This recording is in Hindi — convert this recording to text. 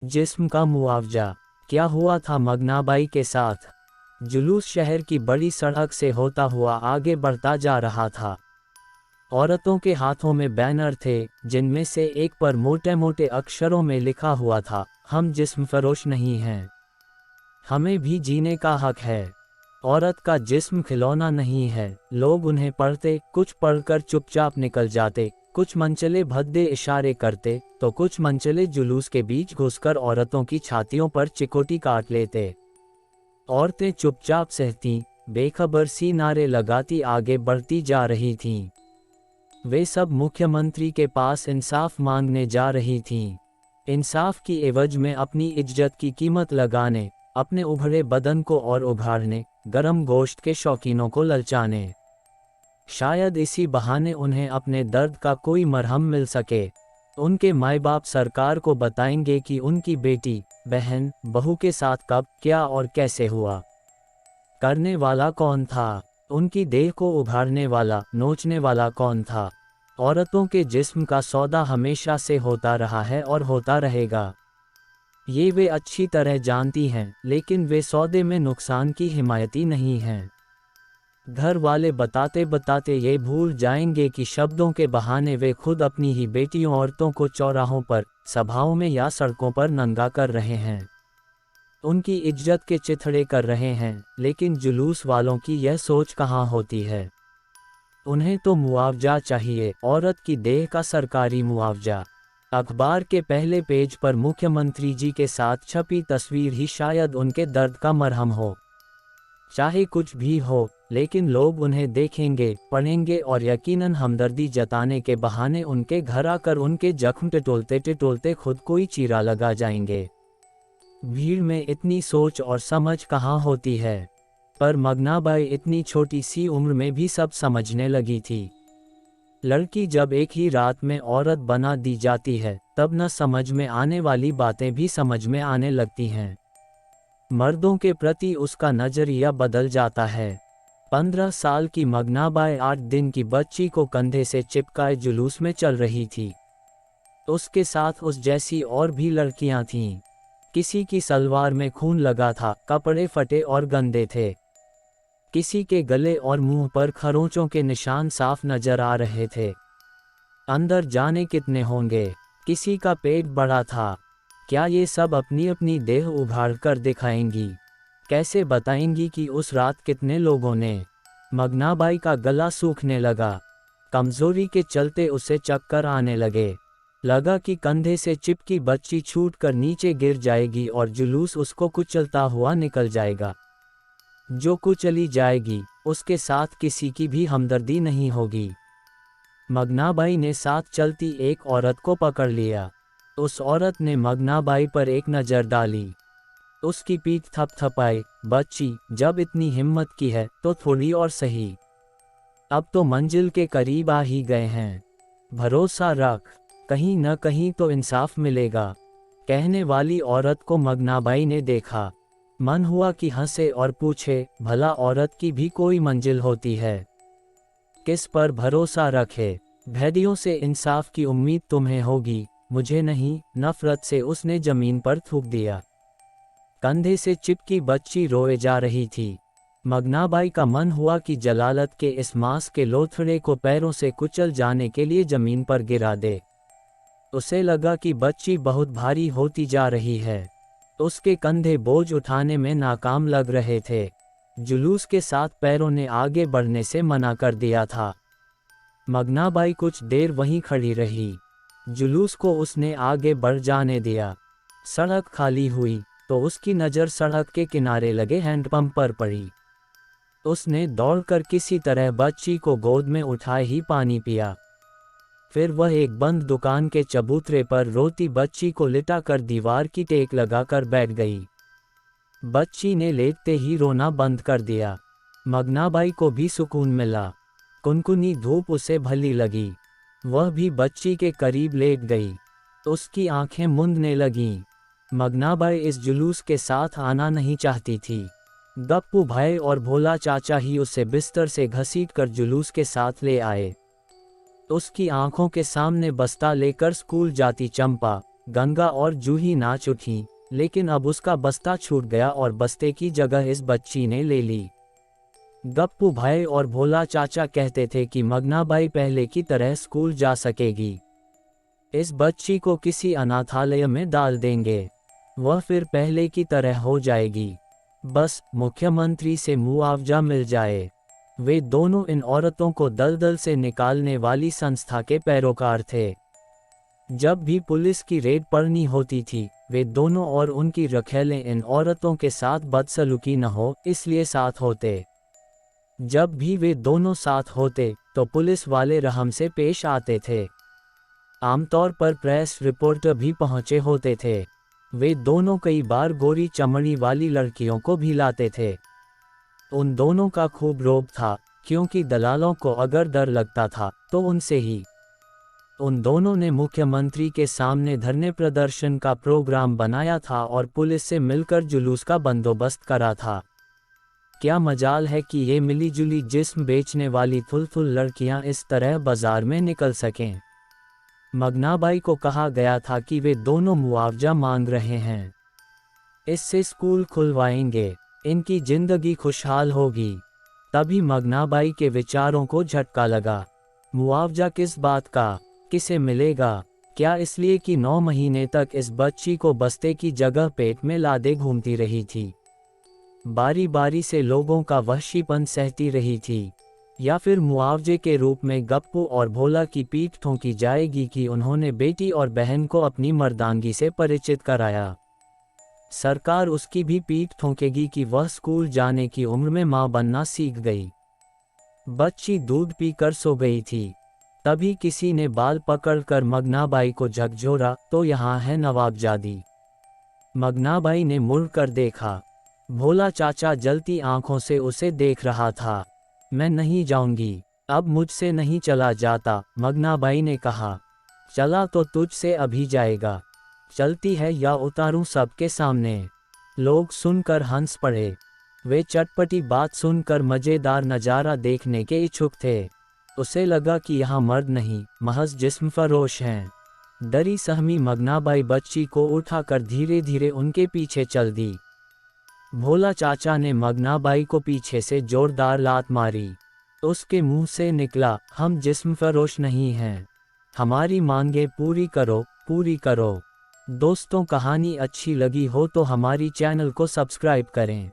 जिस्म का मुआवजा। क्या हुआ था मगनाबाई के साथ? जुलूस शहर की बड़ी सड़क से होता हुआ आगे बढ़ता जा रहा था। औरतों के हाथों में बैनर थे, जिनमें से एक पर मोटे मोटे अक्षरों में लिखा हुआ था, हम जिस्म फरोश नहीं हैं, हमें भी जीने का हक है। औरत का जिस्म खिलौना नहीं है। लोग उन्हें पढ़ते, कुछ पढ़कर चुपचाप निकल जाते, कुछ मनचले भद्दे इशारे करते, तो कुछ मनचले जुलूस के बीच घुसकर औरतों की छातियों पर चिकोटी काट लेते। औरतें चुपचाप सहती, बेखबर सी नारे लगाती आगे बढ़ती जा रही थीं। वे सब मुख्यमंत्री के पास इंसाफ मांगने जा रही थीं। इंसाफ की एवज में अपनी इज्जत की कीमत लगाने, अपने उभरे बदन को और उभारने, गरम गोश्त के शौकीनों को ललचाने। शायद इसी बहाने उन्हें अपने दर्द का कोई मरहम मिल सके। उनके माँ बाप सरकार को बताएंगे कि उनकी बेटी, बहन, बहू के साथ कब, क्या और कैसे हुआ। करने वाला कौन था? उनकी देह को उभारने वाला, नोचने वाला कौन था? औरतों के जिस्म का सौदा हमेशा से होता रहा है और होता रहेगा। ये वे अच्छी तरह जानती हैं, लेकिन वे सौदे में नुकसान की हिमायती नहीं हैं। घर वाले बताते बताते ये भूल जाएंगे कि शब्दों के बहाने वे खुद अपनी ही बेटियों औरतों को चौराहों पर, सभाओं में या सड़कों पर नंगा कर रहे हैं। उनकी इज्जत के चिथड़े कर रहे हैं, लेकिन जुलूस वालों की यह सोच कहाँ होती है। उन्हें तो मुआवजा चाहिए, औरत की देह का सरकारी मुआवजा। अखबार के पहले पेज पर मुख्यमंत्री जी के साथ छपी तस्वीर ही शायद उनके दर्द का मरहम हो। चाहे कुछ भी हो, लेकिन लोग उन्हें देखेंगे, पढ़ेंगे और यकीनन हमदर्दी जताने के बहाने उनके घर आकर उनके जख्म टटोलते टटोलते खुद को ही चीरा लगा जाएंगे। भीड़ में इतनी सोच और समझ कहाँ होती है। पर मगनाबाई इतनी छोटी सी उम्र में भी सब समझने लगी थी। लड़की जब एक ही रात में औरत बना दी जाती है, तब न समझ में आने वाली बातें भी समझ में आने लगती हैं। मर्दों के प्रति उसका नजरिया बदल जाता है। 15 साल की मगनाबाई 8 दिन की बच्ची को कंधे से चिपकाए जुलूस में चल रही थी। उसके साथ उस जैसी और भी लड़कियां थीं। किसी की सलवार में खून लगा था, कपड़े फटे और गंदे थे। किसी के गले और मुंह पर खरोंचों के निशान साफ नजर आ रहे थे। अंदर जाने कितने होंगे। किसी का पेट बड़ा था। क्या ये सब अपनी अपनी देह उभार कर दिखाएंगी? कैसे बताएंगी कि उस रात कितने लोगों ने? मगनाबाई का गला सूखने लगा। कमजोरी के चलते उसे चक्कर आने लगे। लगा कि कंधे से चिपकी बच्ची छूटकर नीचे गिर जाएगी और जुलूस उसको कुचलता हुआ निकल जाएगा। जो कुचली जाएगी, उसके साथ किसी की भी हमदर्दी नहीं होगी। मगनाबाई ने साथ चलती एक औरत को पकड़ लिया। उस औरत ने मगनाबाई पर एक नज़र डाली। उसकी पीठ थपथपाई। बच्ची, जब इतनी हिम्मत की है, तो थोड़ी और सही। अब तो मंजिल के करीब आ ही गए हैं। भरोसा रख, कहीं न कहीं तो इंसाफ मिलेगा। कहने वाली औरत को मगनाबाई ने देखा। मन हुआ कि हंसे और पूछे, भला औरत की भी कोई मंजिल होती है? किस पर भरोसा रखे? भेदियों से इंसाफ की उम्मीद तुम्हें होगी, मुझे नहीं। नफरत से उसने जमीन पर थूक दिया। कंधे से चिपकी बच्ची रोए जा रही थी। मगनाबाई का मन हुआ कि जलालत के इस मांस के लोथड़े को पैरों से कुचल जाने के लिए जमीन पर गिरा दे। उसे लगा कि बच्ची बहुत भारी होती जा रही है। उसके कंधे बोझ उठाने में नाकाम लग रहे थे। जुलूस के साथ पैरों ने आगे बढ़ने से मना कर दिया था। मगनाबाई कुछ देर वहीं खड़ी रही। जुलूस को उसने आगे बढ़ जाने दिया। सड़क खाली हुई तो उसकी नज़र सड़क के किनारे लगे हैंडपंप पर पड़ी। उसने दौड़कर किसी तरह बच्ची को गोद में उठाए ही पानी पिया। फिर वह एक बंद दुकान के चबूतरे पर रोती बच्ची को लिटाकर दीवार की टेक लगाकर बैठ गई। बच्ची ने लेटते ही रोना बंद कर दिया। मगनाबाई को भी सुकून मिला। कुनकुनी धूप उसे भली लगी। वह भी बच्ची के करीब लेट गई। उसकी आंखें मूंदने लगीं। मगनाबाई इस जुलूस के साथ आना नहीं चाहती थी। गप्पू भाई और भोला चाचा ही उसे बिस्तर से घसीटकर जुलूस के साथ ले आए। उसकी आंखों के सामने बस्ता लेकर स्कूल जाती चंपा, गंगा और जूही नाच उठी, लेकिन अब उसका बस्ता छूट गया और बस्ते की जगह इस बच्ची ने ले ली। गप्पू भाई और भोला चाचा कहते थे कि मगनाबाई पहले की तरह स्कूल जा सकेगी। इस बच्ची को किसी अनाथालय में डाल देंगे, वह फिर पहले की तरह हो जाएगी। बस मुख्यमंत्री से मुआवजा मिल जाए। वे दोनों इन औरतों को दलदल से निकालने वाली संस्था के पैरोकार थे। जब भी पुलिस की रेड पड़नी होती थी, वे दोनों और उनकी रखैलें इन औरतों के साथ बदसलूकी न हो इसलिए साथ होते। जब भी वे दोनों साथ होते तो पुलिस वाले रहम से पेश आते थे। आमतौर पर प्रेस रिपोर्टर भी पहुंचे होते थे। वे दोनों कई बार गोरी चमड़ी वाली लड़कियों को भी लाते थे। उन दोनों का खूब रोब था, क्योंकि दलालों को अगर डर लगता था तो उनसे ही। उन दोनों ने मुख्यमंत्री के सामने धरने प्रदर्शन का प्रोग्राम बनाया था और पुलिस से मिलकर जुलूस का बंदोबस्त करा था। क्या मजाल है कि ये मिलीजुली जिस्म बेचने वाली थुल-थुल लड़कियां इस तरह बाजार में निकल सकें। मगनाबाई को कहा गया था कि वे दोनों मुआवजा मांग रहे हैं, इससे स्कूल खुलवाएंगे, इनकी जिंदगी खुशहाल होगी। तभी मगनाबाई के विचारों को झटका लगा। मुआवजा किस बात का, किसे मिलेगा? क्या इसलिए कि 9 महीने तक इस बच्ची को बस्ते की जगह पेट में लादे घूमती रही थी, बारी बारी से लोगों का वहशीपन सहती रही थी? या फिर मुआवजे के रूप में गप्पू और भोला की पीठ ठोंकी जाएगी कि उन्होंने बेटी और बहन को अपनी मर्दानगी से परिचित कराया? सरकार उसकी भी पीठ ठोंकेगी कि वह स्कूल जाने की उम्र में मां बनना सीख गई। बच्ची दूध पीकर सो गई थी। तभी किसी ने बाल पकड़कर मगनाबाई को झकझोरा, तो यहाँ है नवाबजादी। मगनाबाई ने मुड़कर देखा। भोला चाचा जलती आंखों से उसे देख रहा था। मैं नहीं जाऊंगी, अब मुझसे नहीं चला जाता, मगनाबाई ने कहा। चला तो तुझसे अभी जाएगा। चलती है या उतारूं सबके सामने? लोग सुनकर हंस पड़े। वे चटपटी बात सुनकर मजेदार नज़ारा देखने के इच्छुक थे। उसे लगा कि यहाँ मर्द नहीं, महज जिस्म फरोश हैं। डरी सहमी मगनाबाई बच्ची को उठाकर धीरे धीरे उनके पीछे चल दी। भोला चाचा ने मगनाबाई को पीछे से जोरदार लात मारी। उसके मुंह से निकला, हम जिस्म फरोश नहीं हैं, हमारी मांगे पूरी करो, पूरी करो। दोस्तों, कहानी अच्छी लगी हो तो हमारी चैनल को सब्सक्राइब करें।